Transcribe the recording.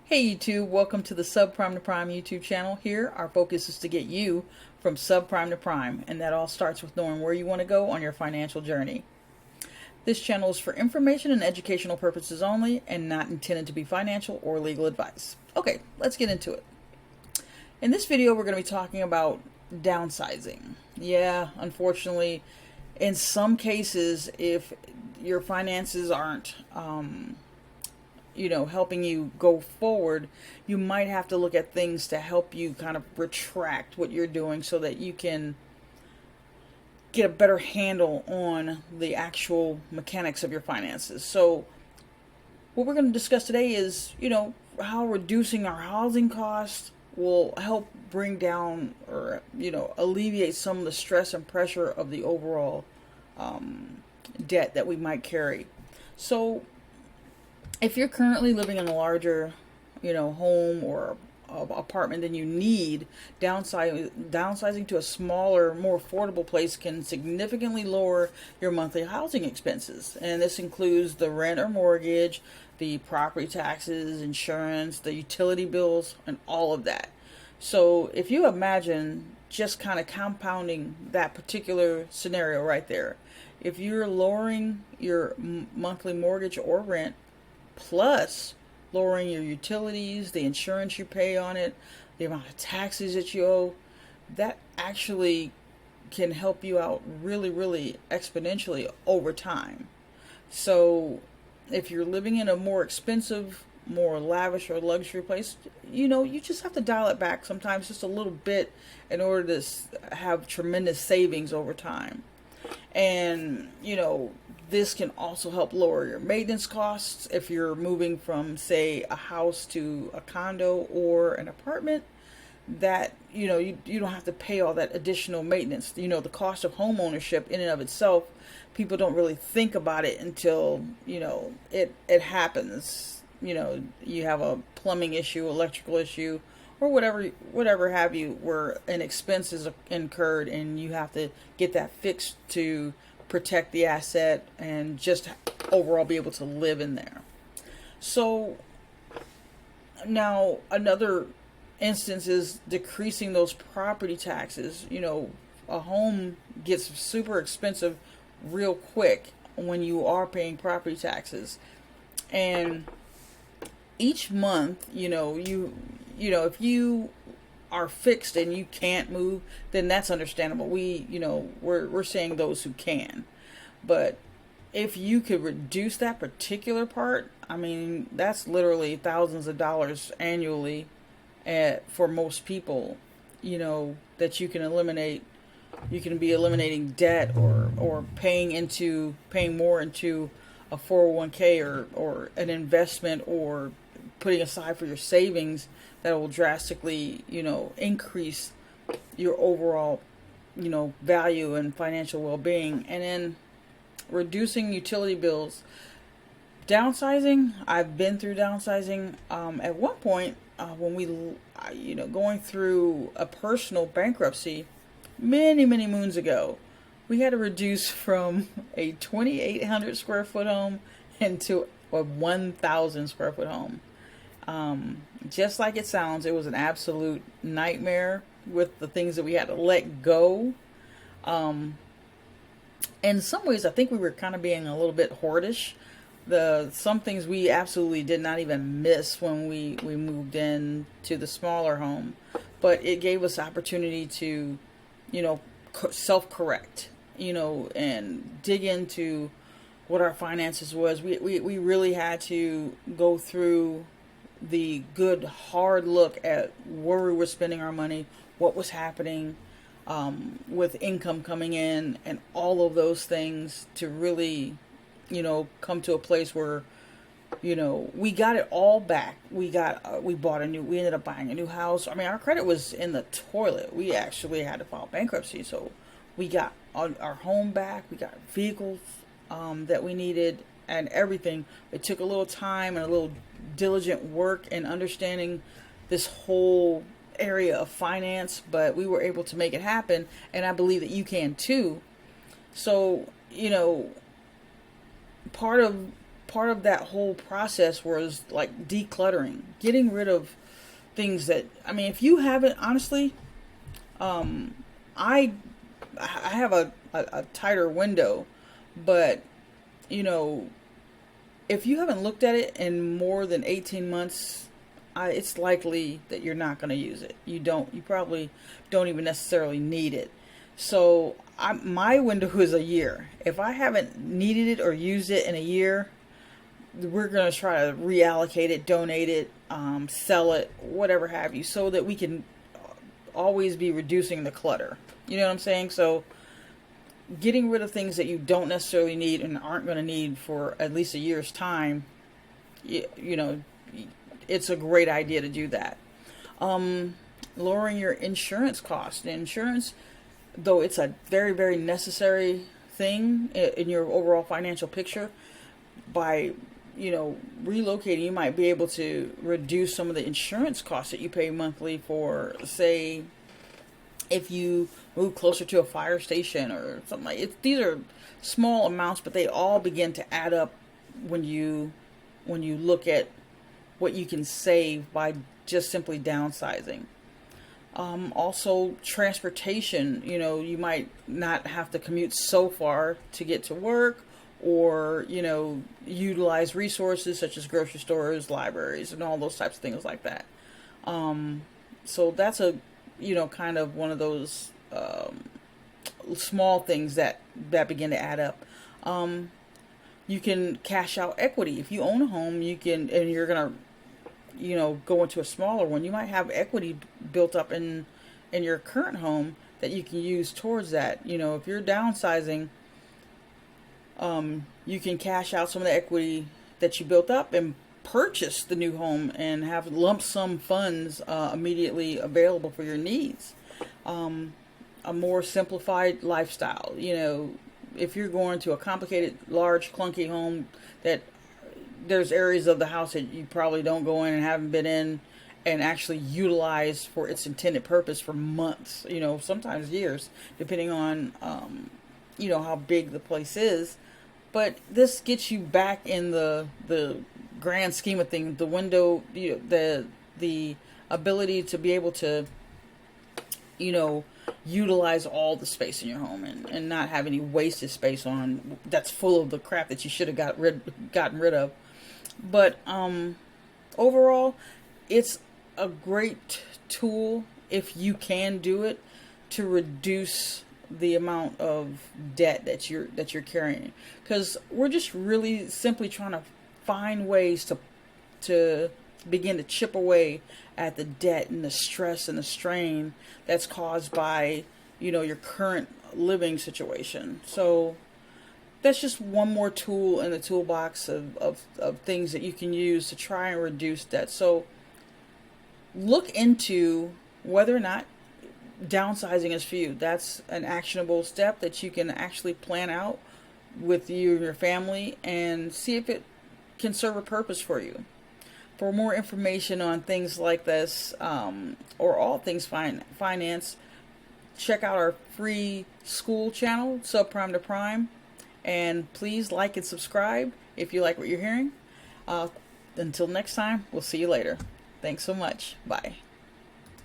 Hey YouTube, welcome to the Subprime to Prime YouTube channel. Here, our focus is to get you from subprime to prime, and that all starts with knowing where you want to go on your financial journey. This channel is for information and educational purposes only and not intended to be financial or legal advice. Okay, let's get into it. In this video, we're going to be talking about downsizing. Yeah, unfortunately, in some cases, if your finances aren't helping you go forward, you might have to look at things to help you kind of retract what you're doing so that you can get a better handle on the actual mechanics of your finances. So what we're going to discuss today is, how reducing our housing costs will help bring down or, alleviate some of the stress and pressure of the overall debt that we might carry. So if you're currently living in a larger, home or apartment than you need, downsizing to a smaller, more affordable place can significantly lower your monthly housing expenses. And this includes the rent or mortgage, the property taxes, insurance, the utility bills, and all of that. So if you imagine just kind of compounding that particular scenario right there, if you're lowering your monthly mortgage or rent, plus lowering your utilities, the insurance you pay on it, the amount of taxes that you owe, that actually can help you out really, really exponentially over time. So if you're living in a more expensive, more lavish or luxury place, you just have to dial it back sometimes just a little bit in order to have tremendous savings over time. And, this can also help lower your maintenance costs if you're moving from, say, a house to a condo or an apartment. That, you don't have to pay all that additional maintenance. The cost of home ownership in and of itself, people don't really think about it until, it happens. You have a plumbing issue, electrical issue, or whatever have you, where an expense is incurred and you have to get that fixed to protect the asset and just overall be able to live in there. So now another instance is decreasing those property taxes. A home gets super expensive real quick when you are paying property taxes. And each month, if you are fixed and you can't move, then that's understandable. We're saying those who can. But if you could reduce that particular part, that's literally thousands of dollars annually for most people, that you can eliminate. You can be eliminating debt or paying more into a 401k or an investment, or putting aside for your savings that will drastically, increase your overall, value and financial well-being. And then reducing utility bills. Downsizing, I've been through downsizing. At one point, when we, going through a personal bankruptcy many, many moons ago, we had to reduce from a 2,800 square foot home into a 1,000 square foot home. Just like it sounds, it was an absolute nightmare with the things that we had to let go. In some ways, I think we were kind of being a little bit hoardish. Some things we absolutely did not even miss when we moved in to the smaller home, but it gave us opportunity to, self-correct, and dig into what our finances was. We really had to go through the good hard look at where we were spending our money, what was happening with income coming in, and all of those things to really, come to a place where, we got it all back. We ended up buying a new house. Our credit was in the toilet. We actually had to file bankruptcy. So we got our home back. We got vehicles that we needed and everything. It took a little time and a little diligent work and understanding this whole area of finance, but we were able to make it happen, and I believe that you can too. So, part part of that whole process was like decluttering, getting rid of things that, I mean, if you haven't, honestly, I have a tighter window, but you know, if you haven't looked at it in more than 18 months, it's likely that you're not going to use it. You probably don't even necessarily need it. So my window is a year. If I haven't needed it or used it in a year, we're going to try to reallocate it, donate it, sell it, whatever have you, so that we can always be reducing the clutter. You know what I'm saying? So getting rid of things that you don't necessarily need and aren't going to need for at least a year's time, you know, it's a great idea to do that. Lowering your insurance costs. Insurance, though it's a very, very necessary thing in your overall financial picture, by, you know, relocating, you might be able to reduce some of the insurance costs that you pay monthly for, say, if you move closer to a fire station or something like it. These are small amounts, but they all begin to add up when you look at what you can save by just simply downsizing. Also, transportation. You know, you might not have to commute so far to get to work, or, you know, utilize resources such as grocery stores, libraries, and all those types of things like that. So that's a, you know, kind of one of those small things that begin to add up. You can cash out equity. If you own a home, you can, and you're going to, you know, go into a smaller one, you might have equity built up in your current home that you can use towards that. You know, if you're downsizing, you can cash out some of the equity that you built up and purchase the new home and have lump sum funds immediately available for your needs. A more simplified lifestyle. You know, if you're going to a complicated, large, clunky home that there's areas of the house that you probably don't go in and haven't been in and actually utilize for its intended purpose for months, you know, sometimes years, depending on, you know, how big the place is. But this gets you back in the grand scheme of things, the window, you know, the ability to be able to, you know, utilize all the space in your home and not have any wasted space on that's full of the crap that you should have gotten rid of. But overall, it's a great tool, if you can do it, to reduce the amount of debt that you're carrying, because we're just really simply trying to find ways to begin to chip away at the debt and the stress and the strain that's caused by, you know, your current living situation. So that's just one more tool in the toolbox of things that you can use to try and reduce debt. So look into whether or not downsizing is for you. That's an actionable step that you can actually plan out with you and your family and see if it can serve a purpose for you. For more information on things like this, or all things finance, check out our free school channel, Subprime to Prime. And please like and subscribe if you like what you're hearing. Until next time, we'll see you later. Thanks so much. Bye.